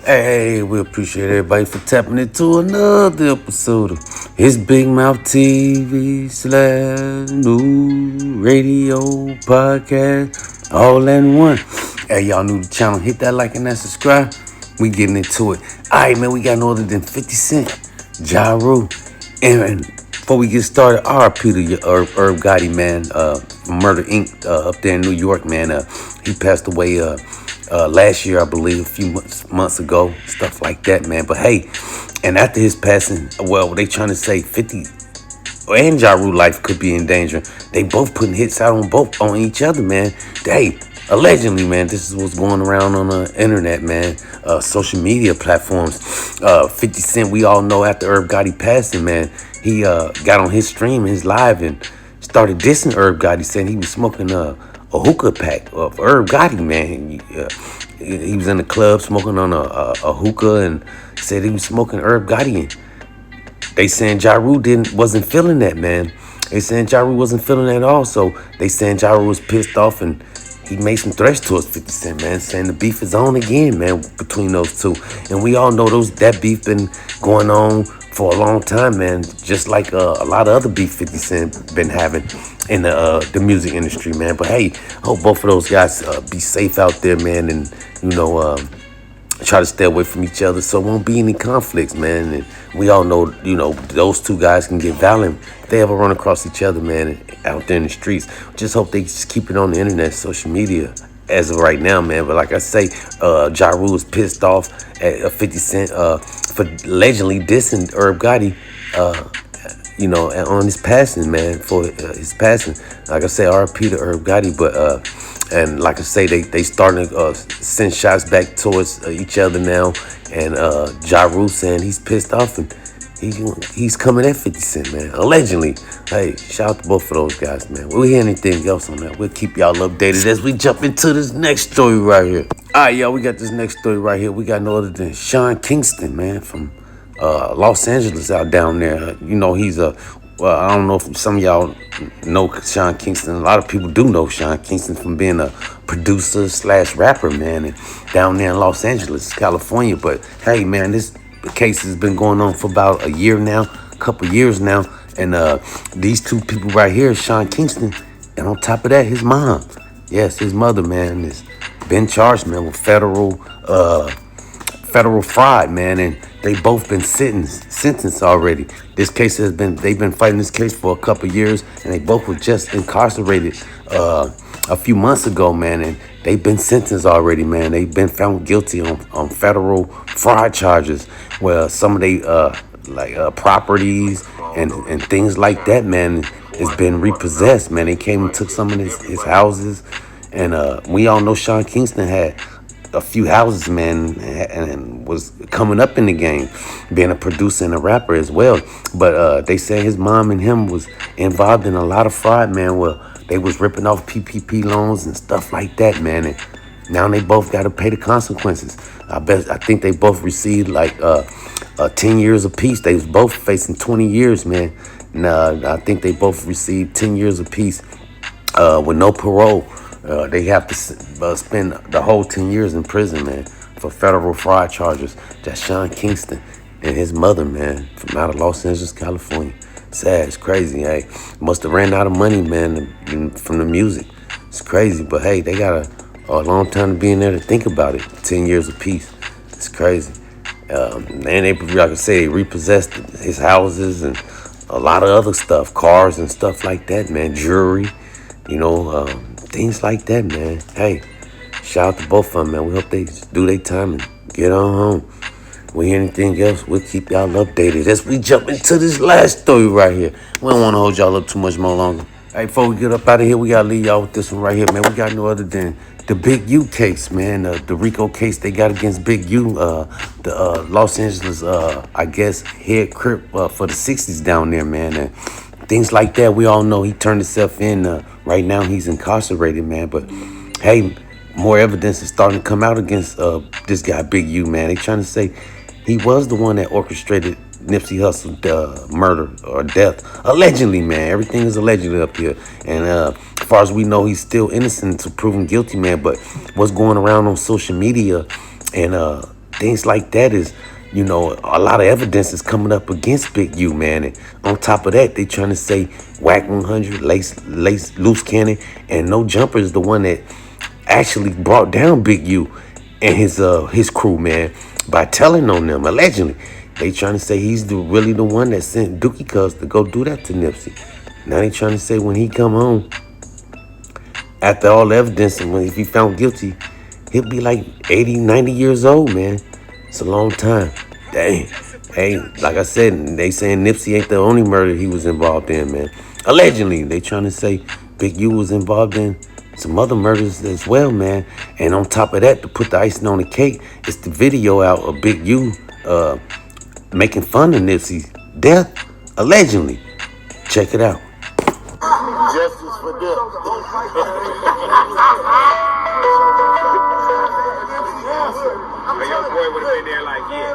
Hey, we appreciate everybody for tapping into another episode of It's Big Mouth TV slash new radio podcast, all in one. Hey, y'all new to the channel, hit that like and that subscribe. We getting into it. All right, man, we got no other than 50 Cent, Ja Rule, and before we get started, RP to Herb Gotti, man, from Murder Inc. Up there in New York, man. He passed away last year, I believe, a few months ago, stuff like that, man. But hey, and after his passing, well, they trying to say 50 and Ja Rule life could be in danger. They both putting hits out on each other, man. Hey, allegedly, man, this is what's going around on the internet, man. Social media platforms. 50 Cent, we all know after Herb Gotti passing, man, he got on his stream, his live, and started dissing Herb Gotti, saying he was smoking a hookah pack of Herb Gotti, man. He was in the club smoking on a hookah and said he was smoking Herb Gotti. And they saying Ja Rule wasn't feeling that, man. They saying Ja Rule wasn't feeling that at all. So they saying Ja Rule was pissed off and he made some threats towards 50 Cent, man, saying the beef is on again, man, between those two. And we all know that beef been going on for a long time, man, just like a lot of other beef 50 Cent been having in the music industry, man. But hey, I hope both of those guys be safe out there, man, and, try to stay away from each other so there won't be any conflicts, man. And we all know, those two guys can get violent if they ever run across each other, man, out there in the streets. Just hope they just keep it on the internet, social media as of right now, man. But like I say, Ja Rule is pissed off at 50 Cent for allegedly dissing Herb Gotti, on his passing, man, for his passing. Like I say, RP to Herb Gotti, but and like I say, they starting to send shots back towards each other now. And Ja Rule saying he's pissed off and he's coming at 50 Cent, man. Allegedly. Hey, shout out to both of those guys, man. Will we hear anything else on that? We'll keep y'all updated as we jump into this next story right here. All right, y'all, we got this next story right here. We got no other than Sean Kingston, man, from Los Angeles out down there. He's I don't know if some of y'all know Sean Kingston. A lot of people do know Sean Kingston from being a producer / rapper, man, and down there in Los Angeles, California. But hey, man, this case has been going on for about a year now, a couple years now. And these two people right here, Sean Kingston, and on top of that, his mom. Yes, his mother, man, has been charged, man, with federal fraud, man, and they both been sentenced already. This case they've been fighting this case for a couple years, and they both were just incarcerated a few months ago, man, and they've been sentenced already, man. They've been found guilty on federal fraud charges, where some of they properties and things like that, man, has been repossessed, man. They came and took some of his houses, and we all know Sean Kingston had a few houses, man, and was coming up in the game, being a producer and a rapper as well. But they say his mom and him was involved in a lot of fraud, man, where they was ripping off PPP loans and stuff like that, man. And now they both got to pay the consequences. I think they both received 10 years apiece. They was both facing 20 years, man. And I think they both received 10 years apiece with no parole. They have to spend the whole 10 years in prison, man, for federal fraud charges. That's Sean Kingston and his mother, man, from out of Los Angeles, California. Sad, it's crazy, hey. Must have ran out of money, man, from the music. It's crazy, but hey, they got a long time to be in there to think about it. 10 years apiece. It's crazy. And they, like I say, repossessed his houses and a lot of other stuff, cars and stuff like that, man, jewelry, things like that, man. Hey, shout out to both of them, man. We hope they do their time and get on home. We hear anything else, we'll keep y'all updated as we jump into this last story right here. We don't want to hold y'all up too much more longer. Hey, before we get up out of here, we got to leave y'all with this one right here, man. We got no other than the Big U case, man. The RICO case they got against Big U, the Los Angeles, I guess, head crip for the 60s down there, man. And things like that, we all know he turned himself in. Right now, he's incarcerated, man. But, hey, more evidence is starting to come out against this guy, Big U, man. They trying to say he was the one that orchestrated Nipsey Hussle's murder or death. Allegedly, man. Everything is allegedly up here. And as far as we know, he's still innocent until proven guilty, man. But what's going around on social media and things like that is, a lot of evidence is coming up against Big U, man. And on top of that, they trying to say Whack 100, Loose Cannon, and No Jumper is the one that actually brought down Big U and his crew, man, by telling on them, allegedly. They trying to say he's really the one that sent Dookie Cuz to go do that to Nipsey. Now they trying to say when he come home, after all the evidence, and if he found guilty, he'll be like 80, 90 years old, man. It's a long time. Dang. Hey, like I said, they saying Nipsey ain't the only murder he was involved in, man. Allegedly, they trying to say Big U was involved in some other murders as well, man. And on top of that, to put the icing on the cake, it's the video out of Big U making fun of Nipsey's death, allegedly. Check it out. Justice for them. But your boy would have been there like, yeah,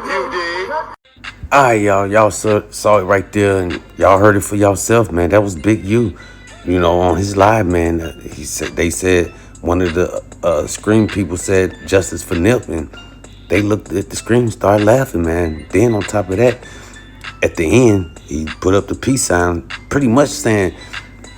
You did. All right, y'all saw it right there, and y'all heard it for yourself, man. That was Big U, on his live, man. They said one of the Scream people said justice for Nip, and they looked at the screen and started laughing, man. Then on top of that, at the end, he put up the peace sign, pretty much saying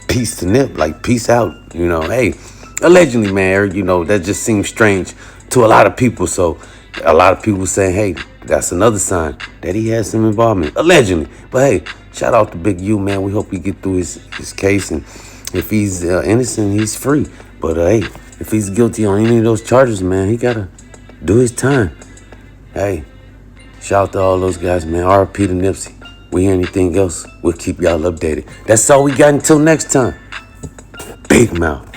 peace to Nip, like peace out, hey, allegedly, man, Eric, that just seems strange to a lot of people. So a lot of people saying, hey, that's another sign that he has some involvement, allegedly. But hey, shout out to Big U, man. We hope he get through his case, and if he's innocent, he's free. But hey, if he's guilty on any of those charges, man, he gotta do his time. Hey, shout out to all those guys, man. R.I.P. to Nipsey. We hear anything else, we'll keep y'all updated. That's all we got until next time. Big mouth.